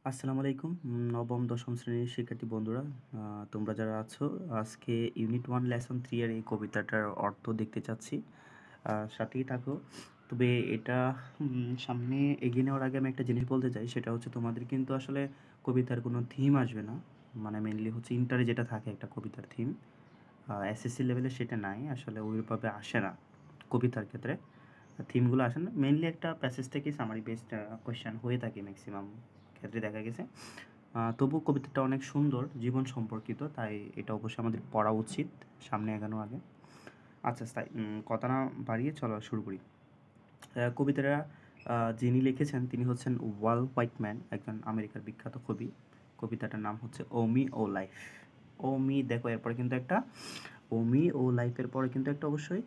আসসালামু আলাইকুম। নবম, দশম শ্রেণীর শিক্ষার্থী বন্ধুরা, তোমরা যারা আছো, আজকে ইউনিট 1 লেসন 3 এর এই কবিতাটার অর্থ দেখতে চাচ্ছি। সাথেই থাকো। তবে এটা সামনে এগিয়ে নেওয়ার আগে আমি একটা জিনিস বলতে চাই, সেটা হচ্ছে তোমাদের কিন্তু আসলে কবিতার কোনো থিম আসবে না। মানে মেইনলি হচ্ছে ইন্টারে যেটা থাকে একটা কবিতার থিম, এসএসসি লেভেলে সেটা নাই, আসলে ওইভাবে আসে না কবিতার ক্ষেত্রে। থিমগুলো আসে না, মেইনলি একটা প্যাসেজ থেকে সামারি বেসড কোয়েশ্চেন হয়ে থাকে ম্যাক্সিমাম ক্ষেত্রে দেখা গেছে। তবু কবিতাটা অনেক সুন্দর, জীবন সম্পর্কিত, তাই এটা অবশ্যই আমাদের পড়া উচিত সামনে এগোনোর আগে। আচ্ছা, তাই কথা না বাড়িয়ে চলো শুরু করি। কবিতাটা যিনি লিখেছেন তিনি হচ্ছেন ওয়াল হোয়াইটম্যান, একজন আমেরিকার বিখ্যাত কবি। কবিতাটার নাম হচ্ছে ও মি ও লাইফ। ও মি, দেখো এরপরে কিন্তু একটা ও মি ও লাইফের পরে কিন্তু একটা অবশ্যই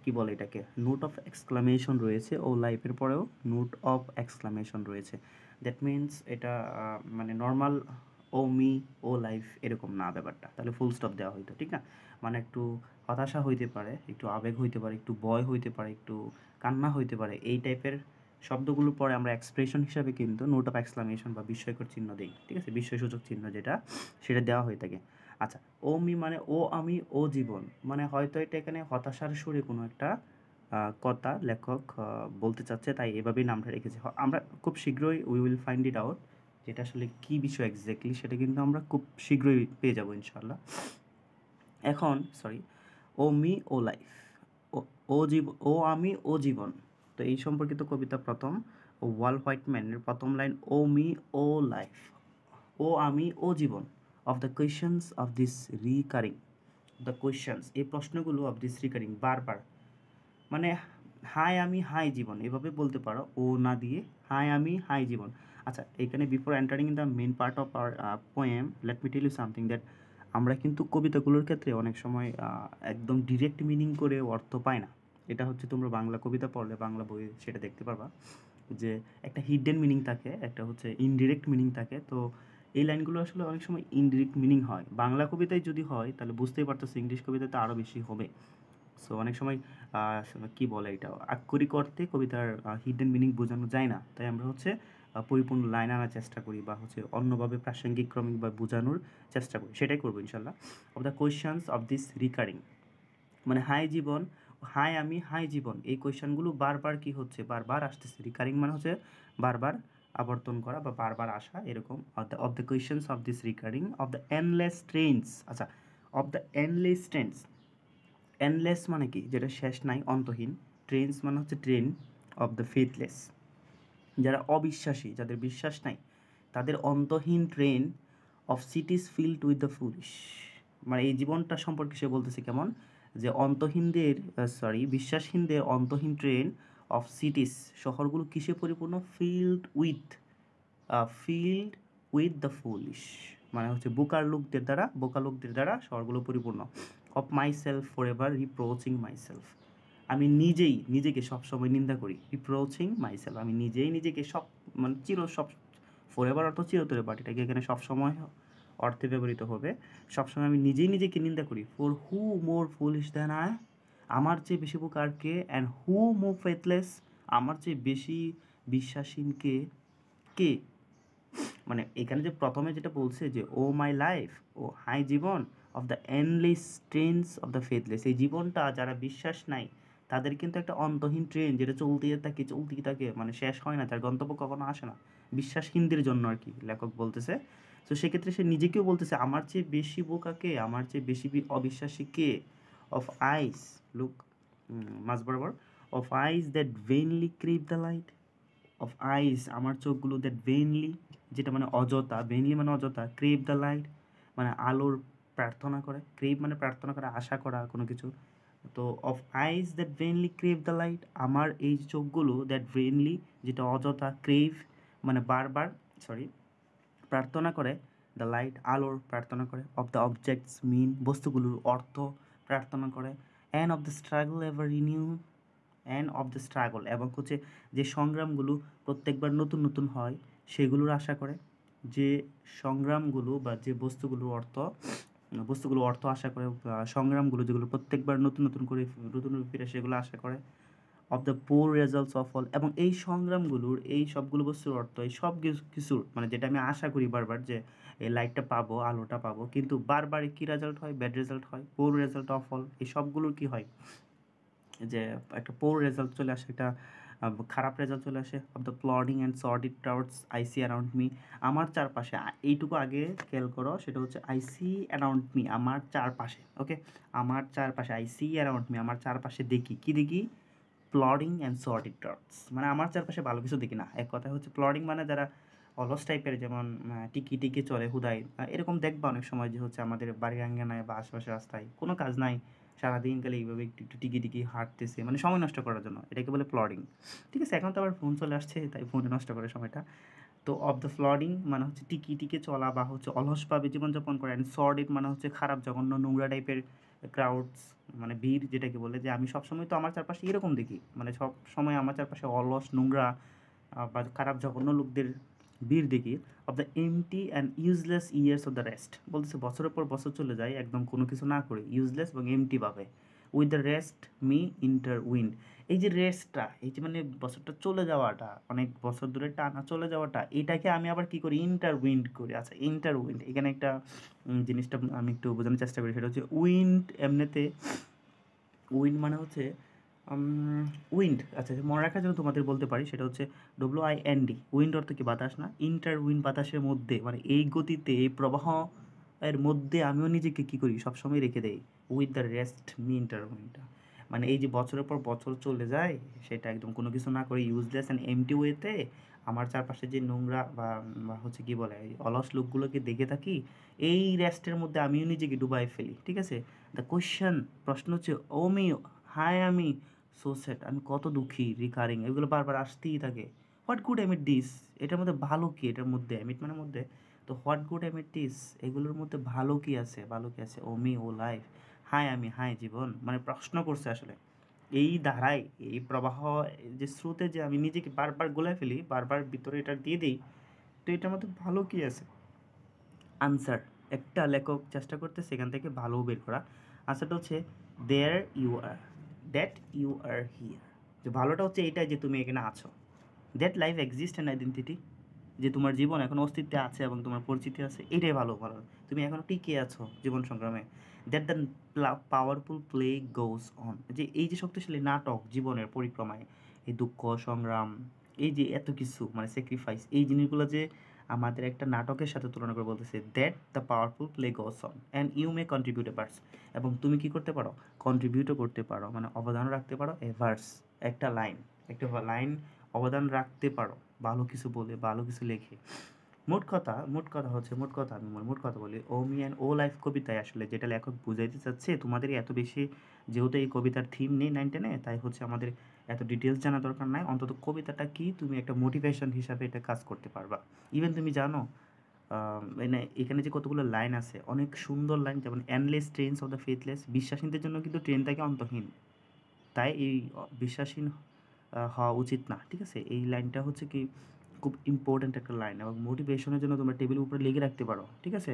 কি বলে এটাকে, নোট অফ এক্সক্লামেশন রয়েছে। ও লাইফের পরেও নোট অফ এক্সক্লামেশন রয়েছে। দ্যাট মিন্স এটা মানে নর্মাল ও মি ও লাইফ এরকম না ব্যাপারটা, তাহলে ফুল স্টপ দেওয়া হইতো, ঠিক না? মানে একটু হতাশা হইতে পারে, একটু আবেগ হইতে পারে, একটু ভয় হইতে পারে, একটু কান্না হইতে পারে, এই টাইপের শব্দগুলোর পরে আমরা এক্সপ্রেশন হিসাবে কিন্তু নোট অফ এক্সক্লামেশন বা বিস্ময়কর চিহ্ন দিই, ঠিক আছে? বিস্ময়সূচক চিহ্ন যেটা, সেটা দেওয়া হয়ে থাকে। আচ্ছা, ও মি মানে ও আমি ও জীবন, মানে হয়তো এটা এখানে হতাশার সুরে কোনো একটা কথা লেখক বলতে চাচ্ছে, তাই এভাবেই নামটা রেখেছে। আমরা খুব শীঘ্রই we will find it out, যেটা আসলে কী বিষয় এক্স্যাক্টলি সেটা কিন্তু আমরা খুব শীঘ্রই পেয়ে যাবো ইনশাল্লাহ। এখন সরি, ও মি ও লাইফ, ও ও ও আমি ও জীবন। তো এই সম্পর্কিত কবিতা প্রথম, ও ওয়াল হোয়াইটম্যানের প্রথম line, O me O life, ও আমি ও জীবন, of the questions of this recurring, the questions এই প্রশ্নগুলো অফ দিস রিকারিং বারবার, মানে হাই আমি হাই জীবন এভাবে বলতে পারো, ও না দিয়ে হাই আমি হাই জীবন। আচ্ছা, এখানে before entering in the main part of our poem, let me tell you something that আমরা কিন্তু কবিতাগুলোর ক্ষেত্রে অনেক সময় একদম ডিরেক্ট মিনিং করে অর্থ পাই না। এটা হচ্ছে তোমরা বাংলা কবিতা পড়লে, বাংলা বই সেটা দেখতে পারবা যে একটা হিডেন মিনিং থাকে, একটা হচ্ছে ইনডিরেক্ট মিনিং থাকে। তো এই লাইনগুলো আসলে অনেক সময় ইনডিরেক্ট মিনিং হয়, বাংলা কবিতায় যদি হয় তাহলে বুঝতেই পারতেছে, ইংলিশ কবিতাতে আরও বেশি হবে। সো অনেক সময় কি বলে এটা, আক্ষরিক অর্থে কবিতার হিডেন মিনিং বোঝানো যায় না, তাই আমরা হচ্ছে পরিপূর্ণ লাইন আনার চেষ্টা করি, বা হচ্ছে অন্যভাবে প্রাসঙ্গিক ক্রমিক বা বোঝানোর চেষ্টা করি, সেটাই করবো ইনশাল্লাহ। Of the questions of this recurring, মানে হাই জীবন, হাই আমি হাই জীবন, এই কোয়েশ্চনগুলো বারবার কি হচ্ছে, বারবার আসতেছে। রিকারিং মানে হচ্ছে বারবার আবর্তন করা বা বারবার আসা এরকম। Of the questions of this recurring of the endless trains. আচ্ছা, of the endless trains, endless মানে কি, যেটা শেষ নাই, অন্তহীন। ট্রেন্স মানে হচ্ছে ট্রেন অফ দ্য ফেথলেস, যারা অবিশ্বাসী, যাদের বিশ্বাস নাই, তাদের অন্তহীন train of সিটিজ filled with the foolish. মানে এই জীবনটা সম্পর্কে সে বলতেছে কেমন, যে অন্তহীনদের, বিশ্বাসহীনদের অন্তহীন ট্রেন অফ সিটিস, শহরগুলো কিসে পরিপূর্ণ, ফিল্ড উইথ দ্য ফুলিশ, মানে হচ্ছে বোকা লোকদের দ্বারা শহরগুলো পরিপূর্ণ। Of myself for ever reproaching myself, আমি নিজেই নিজেকে সবসময় নিন্দা করি। রিপ্রোচিং মাই সেলফ, আমি নিজেই নিজেকে মানে সব, ফর এভার অর্থ চিরতরে, বাট এটাকে এখানে সবসময় অর্থে ব্যবহৃত হবে। সবসময় আমি নিজেই নিজেকে নিন্দা করি। For who more foolish than I, আমার চেয়ে বেশি বোকা আর কে? অ্যান্ড হু মোর ফেথলেস, আমার চেয়ে বেশি বিশ্বাসহীন কে? কে? মানে এখানে যে প্রথমে যেটা বলছে যে ও মাই লাইফ, ও হাই জীবন, of the endless trains of the faithless, এই জীবনটা যারা বিশ্বাস নাই তাদের কিন্তু একটা অন্তহীন ট্রেন, যেটা চলতেই থাকে, মানে শেষ হয় না, তার গন্তব্য কখনো আসে না, বিশ্বাসহীনদের জন্য আর কি লেখক বলতেছে। তো সেক্ষেত্রে সে নিজেকেও বলতেছে, আমার চেয়ে বেশি বোকা কে, আমার চেয়ে বেশি অবিশ্বাসী কে? অফ আইস, লুক, মাঝ বরাবর, of eyes that vainly crave the light, of eyes আমার চোখগুলো, দ্যাট ভেইনলি যেটা মানে অযথা, ভেইনলি মানে অযথা, ক্রেভ দ্য লাইট মানে আলোর প্রার্থনা করে, ক্রেভ মানে প্রার্থনা করা, আশা করা কোনো কিছু। তো of eyes that vainly crave the light, আমার এই চোখগুলো, দ্যাট ভেইনলি যেটা অযথা, ক্রেভ মানে বারবার, সরি, প্রার্থনা করে, দ্য লাইট আলোর প্রার্থনা করে, অফ দ্য অবজেক্টস মিন বস্তুগুলোর অর্থ প্রার্থনা করে, and of the struggle ever renew, and of the struggle এবং হচ্ছে যে সংগ্রামগুলো প্রত্যেকবার নতুন নতুন হয় সেগুলোর আশা করে, যে সংগ্রামগুলো বা যে বস্তুগুলো অর্থ আশা করে, সংগ্রামগুলো যেগুলো প্রত্যেকবার নতুন নতুন করে নতুন রূপে ফিরে, সেগুলো আশা করে। Of the poor results of all, এবং এই সংগ্রামগুলোর এই সবগুলো বস্তুর অর্থ এই সব কিছুর মানে যেটা আমি আশা করি বারবার যে এই লাইটটা পাবো, আলোটা পাবো, কিন্তু বারবার কী রেজাল্ট হয়? ব্যাড রেজাল্ট হয়, পোর রেজাল্ট অফ অল। এই সবগুলোর কী হয়? যে একটা পোর রেজাল্ট চলে আসে, একটা খারাপ রেজাল্ট চলে আসে। Of the plodding and sordid crowds I see around me, আমার চারপাশে, এইটুকু আগে খেয়াল করো, সেটা হচ্ছে আই সি অ্যারাউন্ড মি, আমার চারপাশে। ওকে, আমার চারপাশে, আই সি অ্যারাউন্ড মি, আমার চারপাশে দেখি, কি দেখি? প্লডিং অ্যান্ড সর্ডিড ক্রাউডস, মানে আমার চারপাশে ভালো কিছু দেখি না। এক কথায় হচ্ছে প্লডিং মানে যারা অলস টাইপের, যেমন টিকি টিকি চলে হুদাই, এরকম দেখবা অনেক সময় যে হচ্ছে আমাদের বাড়ির আঙ্গনায় বা আশেপাশে রাস্তায় কোনো কাজ নাই, সারাদিন কালে এইভাবে একটু একটু টিকি টিকি হাঁটতেছে, মানে সময় নষ্ট করার জন্য, এটাকে বলে প্লডিং। ঠিক আছে, এখন তো আবার ফোন চলে আসছে, তাই ফোনে নষ্ট করে সময়টা। তো অফ দ্য প্লডিং মানে হচ্ছে টিকি টিকে চলা বা হচ্ছে অলসভাবে জীবনযাপন করা, অ্যান্ড সর্ডিড মানে হচ্ছে খারাপ জঘন্য নোংরা টাইপের ক্রাউডস, মানে ভিড় যেটাকে বলে, যে আমি সবসময় তো আমার চারপাশে এরকম দেখি, মানে সব সময় আমার চারপাশে অলস নোংরা বা খারাপ জঘন্য লোকদের ভিড় দেখি। Of the MT and useless years of the rest, বলতেছে বছরের পর বছর চলে যায় একদম কোনো কিছু না করে, ইউজলেস এবং এমটি ভাবে। With the rest me inter wind, এই যে রেস্টটা, এই যে মানে বছরটা চলে যাওয়াটা, অনেক বছর ধরে টানা চলে যাওয়াটা, এটাকে আমি আবার কি করি? ইন্টার উইন্ড করি। আচ্ছা, ইন্টার উইন্ড, এখানে একটা জিনিসটা আমি একটু বোঝানোর চেষ্টা করি, সেটা হচ্ছে উইন্ড এমনিতে, উইন্ড মানে হচ্ছে উইন্ড, আচ্ছা মনে রাখার জন্য তোমাদের বলতে পারি, সেটা হচ্ছে WIND। উইন্ড অর্থ কি? বাতাস না? ইন্টার উইন্ড, বাতাসের মধ্যে, মানে এই গতিতে, এই প্রবাহ এর মধ্যে আমিও নিজেকে কী করি? সবসময় রেখে দেই। উইথ দ্য রেস্ট মি ইন্টার উইন্ডটা, মানে এই যে বছরের পর বছর চলে যায়, সেটা একদম কোনো কিছু না করে ইউজলেস অ্যান্ড এমটি ওয়েতে আমার চারপাশে যে নোংরা বা হচ্ছে কী বলে, এই অলস লোকগুলোকে দেখে থাকি, এই রেস্টের মধ্যে আমিও নিজেকে ডুবাই ফেলি। ঠিক আছে, দ্য কোয়েশ্চেন, প্রশ্ন হচ্ছে, ও মি, হাই আমি, সো স্যাড, আমি কত দুঃখী, রিকারিং, এগুলো বারবার আসতেই থাকে। হোয়াট গুড এমিট দিস, এটার মধ্যে ভালো কি? এটার মধ্যে এমিট মানে মধ্যে, তো হোয়াট গুড এমিট দিস, এগুলোর মধ্যে ভালো কি আছে? ভালো কি আছে? ও মি, ও লাইফ, হাই আমি, হাই জীবন, মানে প্রশ্ন করছে আসলে। এই ধারায়, এই প্রবাহ, যে স্রোতে যে আমি নিজেকে বারবার গোলায় ফেলি, বারবার ভিতরে এটা দিয়ে দিই, তো এটার মধ্যে ভালো কি আছে? আনসার, একটা লেখক চেষ্টা করতে সেখান থেকে ভালো বের করা। আনসারটা হচ্ছে there you are, that you are here, যে ভালোটা হচ্ছে এইটাই যে তুমি এখানে আছো। That life exist and identity, যে তোমার জীবন এখন অস্তিত্বে আছে এবং তোমার পরিচিতি আছে, এটাই ভালো। ভালো, তুমি এখনও টিকে আছো জীবন সংগ্রামে। That the powerful play goes on, যে এই যে শক্তিশালী নাটক জীবনের পরিক্রমায়, এই দুঃখ সংগ্রাম, এই যে এত কিছু মানে স্যাক্রিফাইস, এই জিনিসগুলো যে আমাদের একটা নাটকের সাথে তুলনা করে বলতেছে, that the powerful play goes on and you may contribute a verse, এবং তুমি কি করতে পারো? কন্ট্রিবিউটও করতে পারো, মানে অবদান রাখতে পারো, এ ভার্স, একটা লাইন, একটা লাইন অবদান রাখতে পারো, ভালো কিছু বলে, ভালো কিছু লেখে। মোট কথা বলি, ও মি অ্যান্ড ও লাইফ কবিতায় আসলে যেটা লেখক বুঝাইতে চাচ্ছে, তোমাদের এত বেশি, যেহেতু এই কবিতার থিম নেই 9-10-এ, তাই হচ্ছে আমাদের এত ডিটেলস জানা দরকার নাই, অন্তত কবিতাটা কি তুমি একটা মোটিভেশন হিসাবে এটা কাজ করতে পারবা। ইভেন তুমি জানো মানে এখানে যে কতগুলো লাইন আছে, অনেক সুন্দর লাইন, যেমন endless trains of the faithless, বিশ্বাসীদের জন্য কিন্তু ট্রেন থাকে অন্তহীন, তাই এই বিশ্বাসীন হওয়া উচিত না। ঠিক আছে, এই লাইনটা হচ্ছে কি খুব ইম্পর্ট্যান্ট একটা লাইন, এবং মোটিভেশনের জন্য তোমরা টেবিলের উপরে লিখে রাখতে পারো। ঠিক আছে,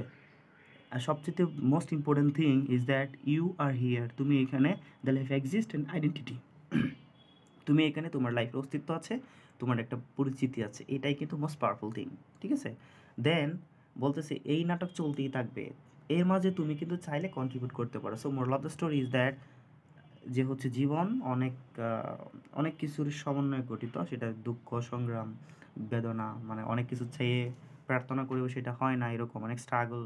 আর সবচেয়ে most important thing is that you are here, তুমি এখানে, the life exist and identity, তুমি এখানে, তোমার লাইফের অস্তিত্ব আছে, তোমার একটা পরিচিতি আছে, এটাই কিন্তু মোস্ট পাওয়ারফুল থিং। ঠিক আছে, দেন বলতেছে এই নাটক চলতেই থাকবে, এর মাঝে তুমি কিন্তু চাইলে কন্ট্রিবিউট করতে পারো। So moral of the story is that, যে হচ্ছে জীবন অনেক অনেক কিছুর সমন্বয়ে গঠিত, সেটা দুঃখ সংগ্রাম বেদনা, মানে অনেক কিছু চেয়ে প্রার্থনা করেও সেটা হয় না, এরকম অনেক স্ট্রাগল,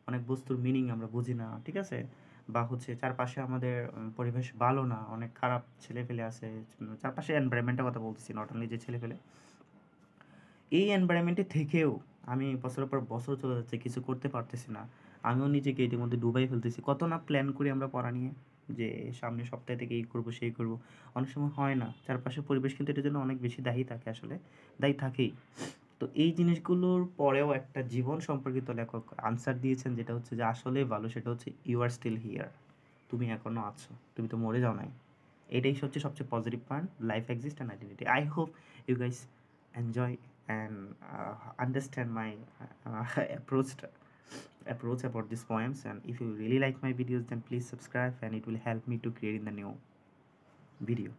অনেক বস্তুর মিনিং আমরা বুঝি না। ঠিক আছে, বা হচ্ছে চারপাশে আমাদের পরিবেশ ভালো না, অনেক খারাপ ছেলেপেলে আছে, চারপাশে এনভায়রনমেন্টের কথা বলতেছি, নট অনলি যে ছেলেপেলে, এই এনভায়রনমেন্টে থেকেও আমি বছরের পর বছর চলে যাচ্ছে, কিছু করতে পারতেছি না, আমিও নিজেকে এটির মধ্যে ডুবাই ফেলতেছি। কত না প্ল্যান করি আমরা পড়া নিয়ে, যে সামনের সপ্তাহে থেকে এই করবো সেই করবো, অনেক সময় হয় না, চারপাশের পরিবেশ কিন্তু এটার জন্য অনেক বেশি দায়ী থাকে, আসলে দায়ী থাকেই। তো এই জিনিসগুলোর পরেও একটা জীবন সম্পর্কিত লেখক আনসার দিয়েছেন, যেটা হচ্ছে যে আসলেই ভালো, সেটা হচ্ছে ইউ আর স্টিল হিয়ার, তুমি এখনও আছো, তুমি তো মরে যাও নাই, এটাই হচ্ছে সবচেয়ে positive point, life exist and identity. I hope you guys enjoy and understand my approach about these poems, and if you really like my videos, then please subscribe, and it will help me to create in the new video.